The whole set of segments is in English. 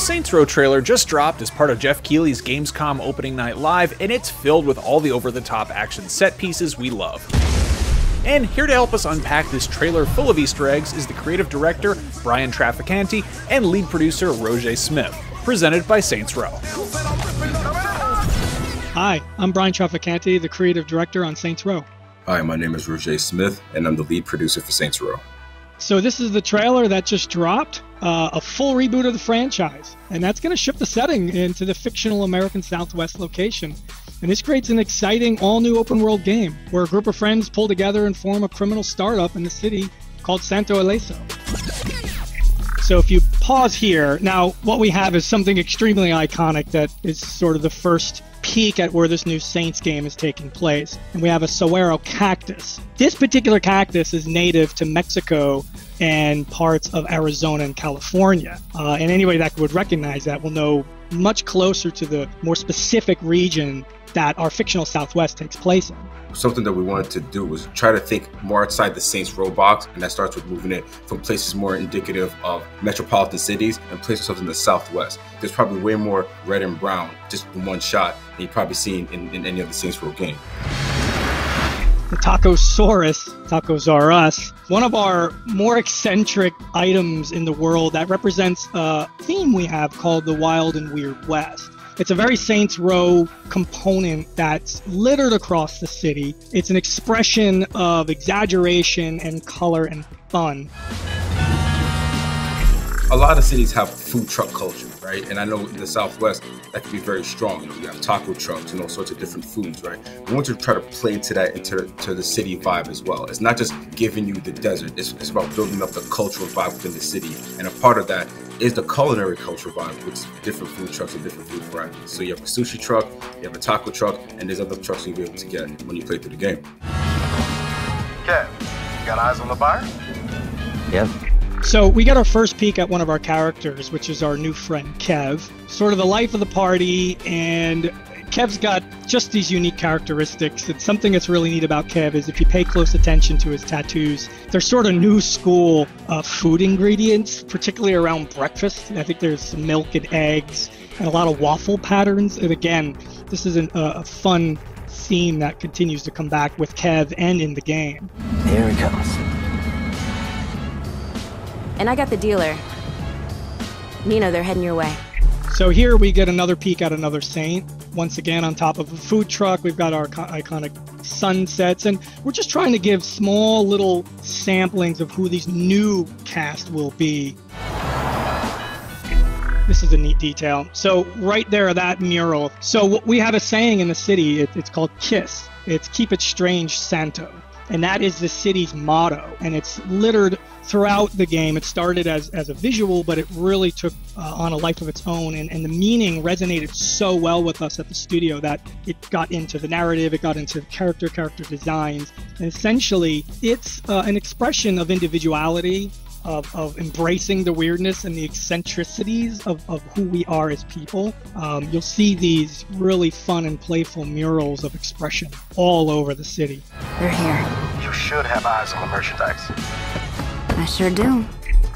Saints Row trailer just dropped as part of Jeff Keighley's Gamescom opening night live, and it's filled with all the over-the-top action set pieces we love. And here to help us unpack this trailer full of Easter eggs is the creative director, Brian Traficante, and lead producer, Rojé Smith, presented by Saints Row. Hi, I'm Brian Traficante, the creative director on Saints Row. Hi, my name is Rojé Smith, and I'm the lead producer for Saints Row. So this is the trailer that just dropped, a full reboot of the franchise, and that's going to shift the setting into the fictional American Southwest location. And this creates an exciting, all-new open-world game where a group of friends pull together and form a criminal startup in the city called Santo Ileso. So if you pause here, now what we have is something extremely iconic that is sort of the first peek at where this new Saints game is taking place. And we have a Soguero Cactus. This particular cactus is native to Mexico and parts of Arizona and California. And anybody that would recognize that will know much closer to the more specific region that our fictional Southwest takes place in. Something that we wanted to do was try to think more outside the Saints Row box, and that starts with moving it from places more indicative of metropolitan cities and places in the Southwest. There's probably way more red and brown just in one shot than you've probably seen in any of the Saints Row game. The Tacosaurus Tacos are us, one of our more eccentric items in the world that represents a theme we have called the Wild and Weird West. It's a very Saints Row component that's littered across the city. It's an expression of exaggeration and color and fun. A lot of cities have food truck culture, right? And I know in the Southwest, that can be very strong. You know, you have taco trucks and all sorts of different foods, right? We want to try to play into that, into the city vibe as well. It's not just giving you the desert. It's about building up the cultural vibe within the city. And a part of that is the culinary cultural vibe with different food trucks and different food varieties. So you have a sushi truck, you have a taco truck, and there's other trucks you'll be able to get when you play through the game. Kev, you got eyes on the buyer? Yep. So we got our first peek at one of our characters, which is our new friend Kev, sort of the life of the party, and Kev's got just these unique characteristics. And something that's really neat about Kev is if you pay close attention to his tattoos, they're sort of new school food ingredients, particularly around breakfast. I think there's some milk and eggs and a lot of waffle patterns. And again, this is a fun theme that continues to come back with Kev and in the game. Here he comes. And I got the dealer. Nino, they're heading your way. So here we get another peek at another Saint. Once again, on top of a food truck, we've got our iconic sunsets, and we're just trying to give small little samplings of who these new cast will be. This is a neat detail. So right there, that mural. So we have a saying in the city, it's called KISS. It's Keep It Strange, Santo. And that is the city's motto. And it's littered throughout the game. It started as a visual, but it really took on a life of its own. And the meaning resonated so well with us at the studio that it got into the narrative, it got into character designs. And essentially, it's an expression of individuality, of embracing the weirdness and the eccentricities of who we are as people. You'll see these really fun and playful murals of expression all over the city. They're here. You should have eyes on the merchandise. I sure do.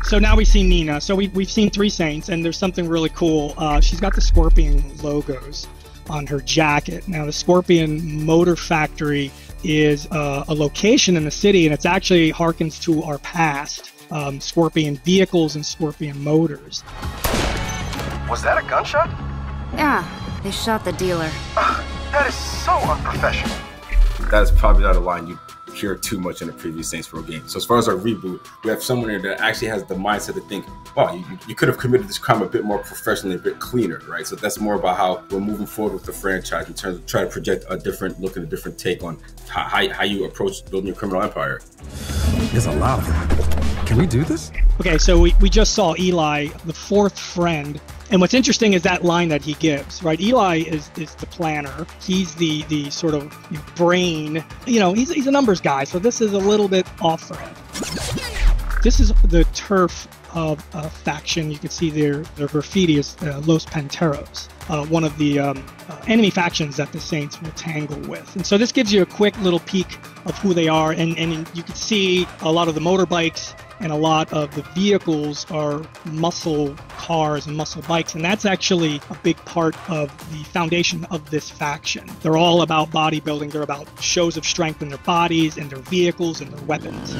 So now we see Nina. So we've seen three Saints, and there's something really cool. She's got the Scorpion logos on her jacket. Now, the Scorpion Motor Factory is a location in the city, and it's actually harkens to our past. Scorpion vehicles and Scorpion motors. Was that a gunshot? Yeah, they shot the dealer. That is so unprofessional. That is probably not a line you hear too much in a previous Saints Row game. So as far as our reboot, we have someone here that actually has the mindset to think, wow, you could have committed this crime a bit more professionally, a bit cleaner, right? So that's more about how we're moving forward with the franchise in terms of trying to project a different look and a different take on how you approach building your criminal empire. There's a lot of them. Can we do this? Okay, so we just saw Eli, the fourth friend. And what's interesting is that line that he gives, right? Eli is the planner. He's the sort of brain. You know, he's a numbers guy, so this is a little bit off for him. This is the turf of a faction. You can see their graffiti is Los Panteros, one of the enemy factions that the Saints will tangle with. And so this gives you a quick little peek of who they are, and you can see a lot of the motorbikes and a lot of the vehicles are muscle cars and muscle bikes, and that's actually a big part of the foundation of this faction. They're all about bodybuilding. They're about shows of strength in their bodies and their vehicles and their weapons.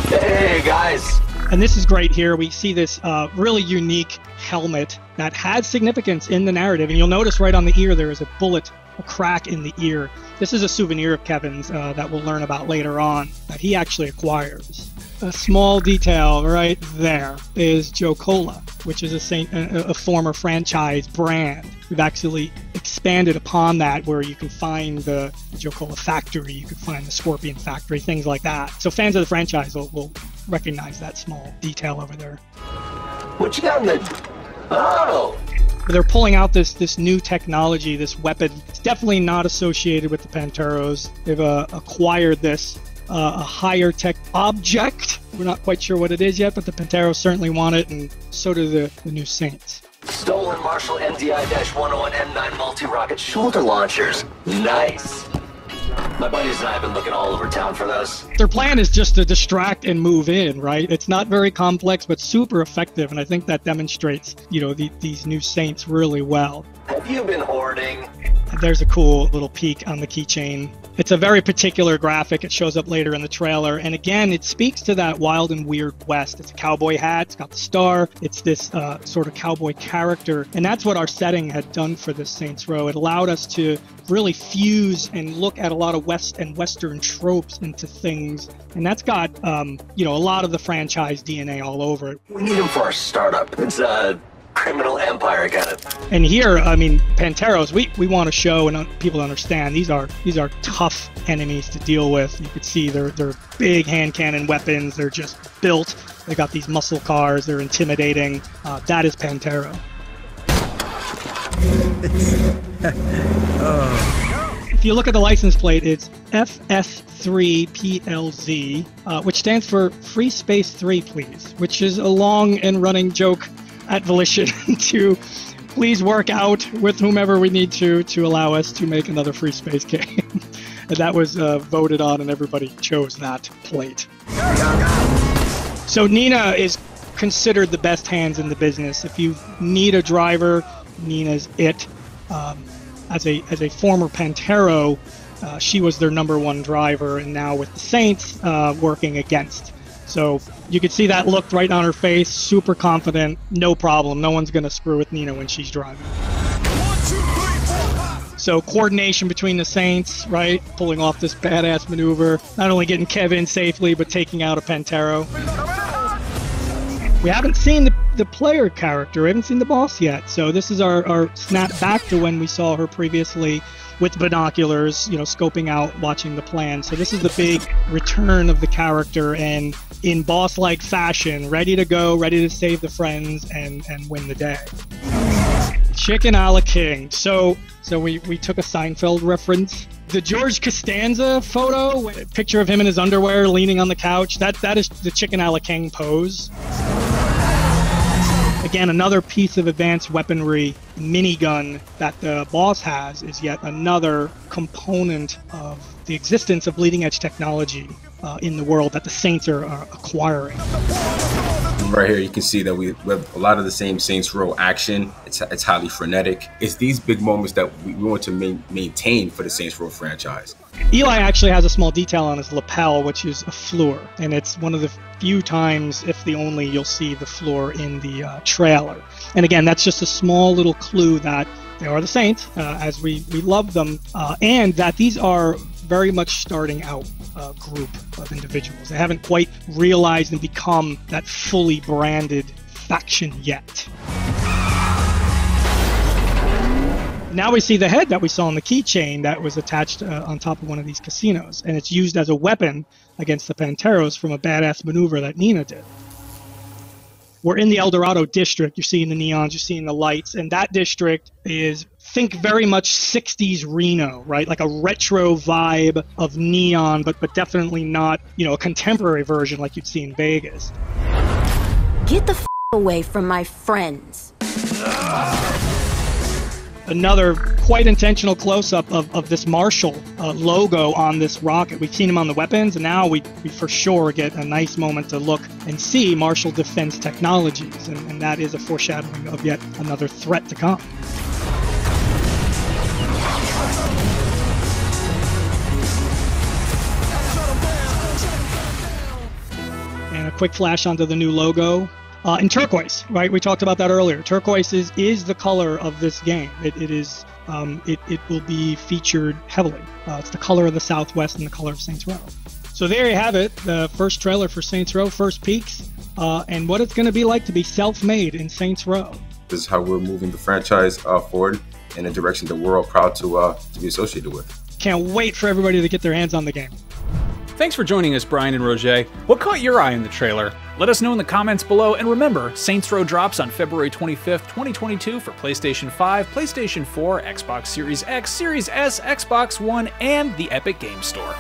Hey, guys. And this is great here. We see this really unique helmet that has significance in the narrative. And you'll notice right on the ear there is a bullet, a crack in the ear. This is a souvenir of Kevin's that we'll learn about later on that he actually acquires. A small detail right there is Joe Cola, which is a former franchise brand. We've actually expanded upon that, where you can find the Joe Cola factory, you can find the Scorpion factory, things like that. So fans of the franchise will recognize that small detail over there. What you got in the... Oh! They're pulling out this new technology, this weapon. It's definitely not associated with the Panteros. They've acquired this a higher tech object. We're not quite sure what it is yet, but the Panteros certainly want it, and so do the new Saints. Stolen Marshall MDI-101 M9 multi-rocket shoulder launchers. Nice. My buddies and I have been looking all over town for those. Their plan is just to distract and move in, right? It's not very complex, but super effective, and I think that demonstrates, these new Saints really well. Have you been hoarding? There's a cool little peek on the keychain. It's a very particular graphic. It shows up later in the trailer. And again, it speaks to that wild and weird West. It's a cowboy hat. It's got the star. It's this sort of cowboy character. And that's what our setting had done for this Saints Row. It allowed us to really fuse and look at a lot of West and Western tropes into things. And that's got, a lot of the franchise DNA all over it. We need him for our startup. It's criminal empire kind of. And here, Panteros, we want to show and people understand these are tough enemies to deal with. You could see they're big hand cannon weapons. They're just built. They got these muscle cars. They're intimidating. That is Pantero. If you look at the license plate, it's FS3PLZ, which stands for Free Space 3, please, which is a long and running joke at Volition to please work out with whomever we need to allow us to make another Free Space game. And that was voted on, and everybody chose that plate. So Nina is considered the best hands in the business. If you need a driver, Nina's it. As a former Pantero, she was their #1 driver, and now with the Saints working against. So you could see that look right on her face, super confident, no problem. No one's going to screw with Nina when she's driving. So coordination between the Saints, right? Pulling off this badass maneuver. Not only getting Kevin safely, but taking out a Pantero. We haven't seen the player character. We haven't seen the boss yet. So this is our snap back to when we saw her previously with binoculars, scoping out, watching the plan. So this is the big return of the character, and in boss-like fashion, ready to go, ready to save the friends and win the day. Chicken a la King. So we took a Seinfeld reference. The George Costanza photo, a picture of him in his underwear leaning on the couch, that is the Chicken a la King pose. Again, another piece of advanced weaponry, minigun that the boss has is yet another component of the existence of leading-edge technology in the world that the Saints are acquiring. Right here, you can see that we have a lot of the same Saints Row action. It's highly frenetic. It's these big moments that we want to maintain for the Saints Row franchise. Eli actually has a small detail on his lapel, which is a floor, and it's one of the few times, if the only, you'll see the floor in the trailer. And again, that's just a small little clue that they are the Saints, as we love them, and that these are very much starting out group of individuals. They haven't quite realized and become that fully branded faction yet. Now we see the head that we saw on the keychain that was attached on top of one of these casinos, and it's used as a weapon against the Panteros from a badass maneuver that Nina did. We're in the El Dorado district. You're seeing the neons, you're seeing the lights, and that district is, think very much 60s Reno, right? Like a retro vibe of neon, but definitely not, a contemporary version like you'd see in Vegas. Get the f away from my friends. Another quite intentional close-up of this Marshall logo on this rocket. We've seen him on the weapons, and now we for sure get a nice moment to look and see Marshall Defense Technologies, and that is a foreshadowing of yet another threat to come. And a quick flash onto the new logo. In turquoise, right? We talked about that earlier. Turquoise is the color of this game. It will be featured heavily. It's the color of the Southwest and the color of Saints Row. So there you have it, the first trailer for Saints Row, first peeks, and what it's going to be like to be self-made in Saints Row. This is how we're moving the franchise forward in a direction that we're all proud to be associated with. Can't wait for everybody to get their hands on the game. Thanks for joining us, Brian and Rojé. What caught your eye in the trailer? Let us know in the comments below, and remember, Saints Row drops on February 25th, 2022 for PlayStation 5, PlayStation 4, Xbox Series X, Series S, Xbox One, and the Epic Games Store.